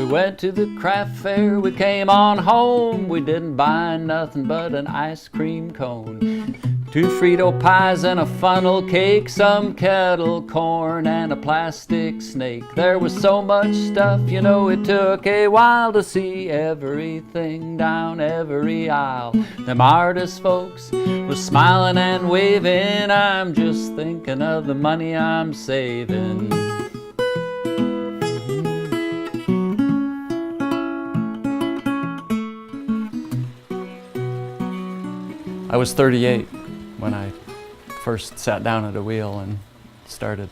We went to the craft fair, we came on home. We didn't buy nothing but an ice cream cone, 2 Frito pies and a funnel cake, some kettle corn and a plastic snake. There was so much stuff, you know, it took a while to see everything down every aisle. Them artist folks were smiling and waving. I'm just thinking of the money I'm saving. I was 38 when I first sat down at a wheel and started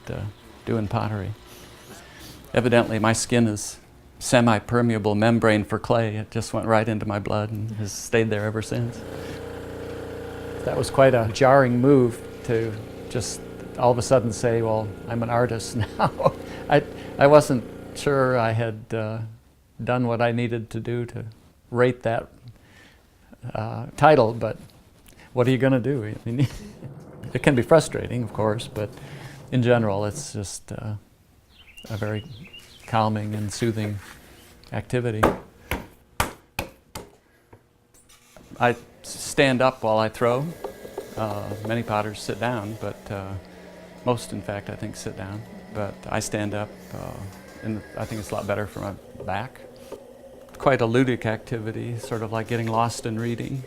doing pottery. Evidently, my skin is semi-permeable membrane for clay. It just went right into my blood and has stayed there ever since. That was quite a jarring move to just all of a sudden say, well, I'm an artist now. I wasn't sure I had done what I needed to do to rate that title, but what are you going to do? I mean, it can be frustrating, of course, but in general, it's just a very calming and soothing activity. I stand up while I throw. Many potters sit down, but most, in fact, I think sit down. But I stand up, and I think it's a lot better for my back. It's quite a ludic activity, sort of like getting lost in reading.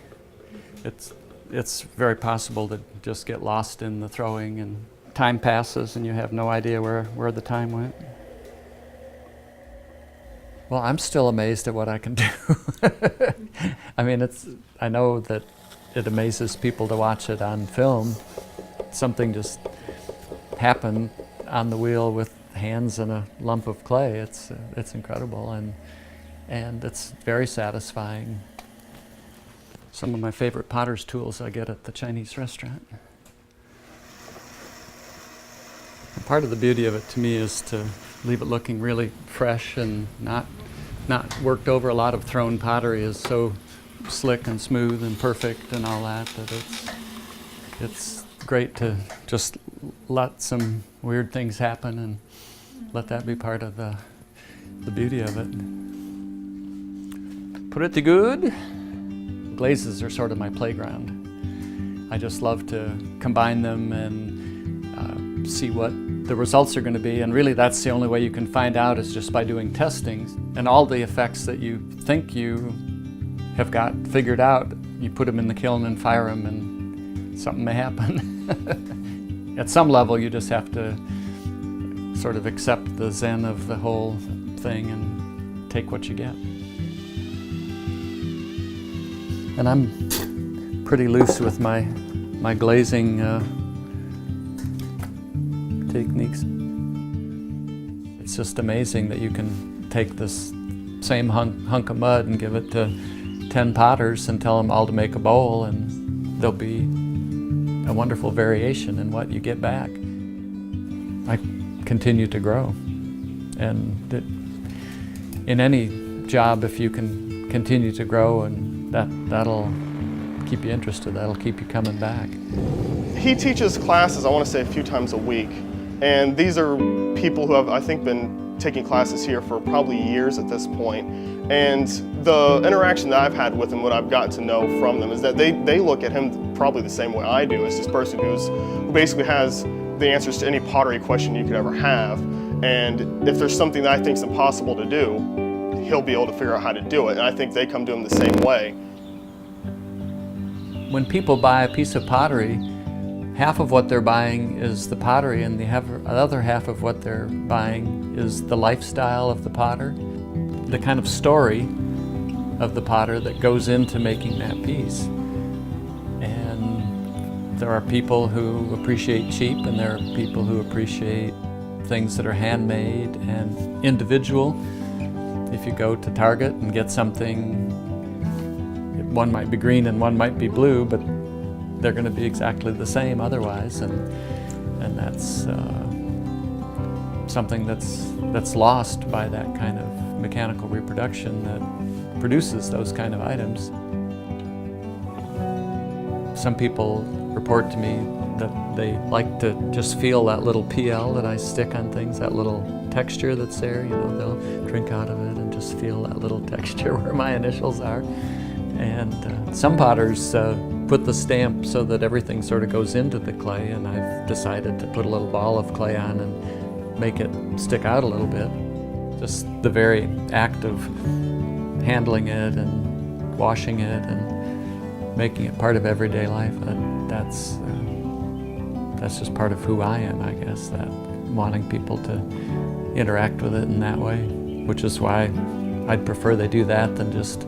It's very possible to just get lost in the throwing, and time passes and you have no idea where the time went. Well, I'm still amazed at what I can do. I mean, I know that it amazes people to watch it on film. Something just happened on the wheel with hands and a lump of clay. It's incredible, and it's very satisfying. Some of my favorite potter's tools I get at the Chinese restaurant. And part of the beauty of it to me is to leave it looking really fresh and not worked over. A lot of thrown pottery is so slick and smooth and perfect and all that it's great to just let some weird things happen and let that be part of the beauty of it. Pretty good. Glazes are sort of my playground. I just love to combine them and see what the results are going to be, and really that's the only way you can find out is just by doing testings. And all the effects that you think you have got figured out, you put them in the kiln and fire them and something may happen. At some level you just have to sort of accept the zen of the whole thing and take what you get. And I'm pretty loose with my glazing techniques. It's just amazing that you can take this same hunk of mud and give it to 10 potters and tell them all to make a bowl, and there'll be a wonderful variation in what you get back. I continue to grow, and in any job, if you can continue to grow, and that'll keep you interested, that'll keep you coming back. He teaches classes, I want to say, a few times a week, and these are people who have, I think, been taking classes here for probably years at this point. And the interaction that I've had with them, what I've gotten to know from them, is that they look at him probably the same way I do, as this person who basically has the answers to any pottery question you could ever have. And if there's something that I think is impossible to do, he'll be able to figure out how to do it. And I think they come to him the same way. When people buy a piece of pottery, half of what they're buying is the pottery, and the other half of what they're buying is the lifestyle of the potter, the kind of story of the potter that goes into making that piece. And there are people who appreciate cheap, and there are people who appreciate things that are handmade and individual. If you go to Target and get something, one might be green and one might be blue, but they're going to be exactly the same otherwise, and that's something that's lost by that kind of mechanical reproduction that produces those kind of items. Some people report to me that they like to just feel that little PL that I stick on things, that little texture that's there. You know, they'll drink out of it and just feel that little texture where my initials are. And some potters put the stamp so that everything sort of goes into the clay, and I've decided to put a little ball of clay on and make it stick out a little bit. Just the very act of handling it and washing it and making it part of everyday life, that's just part of who I am, I guess, that wanting people to interact with it in that way, which is why I'd prefer they do that than just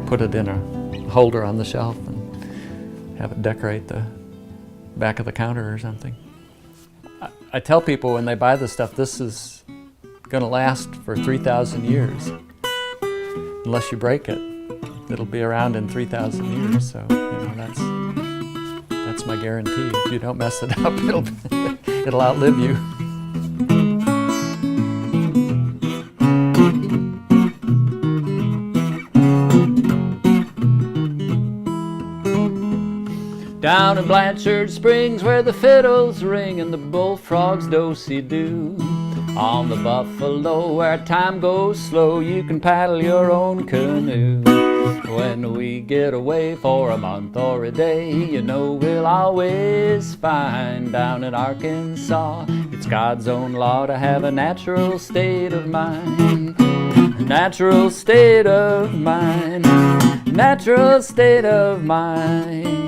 put it in a holder on the shelf and have it decorate the back of the counter or something. I tell people when they buy this stuff, this is going to last for 3,000 years. Unless you break it, it'll be around in 3,000 years. So, you know, that's my guarantee. If you don't mess it up, it'll outlive you. Down in Blanchard Springs where the fiddles ring and the bullfrogs do-si-do. On the Buffalo where time goes slow, you can paddle your own canoe. When we get away for a month or a day, you know we'll always find down in Arkansas, it's God's own law to have a natural state of mind. Natural state of mind. Natural state of mind.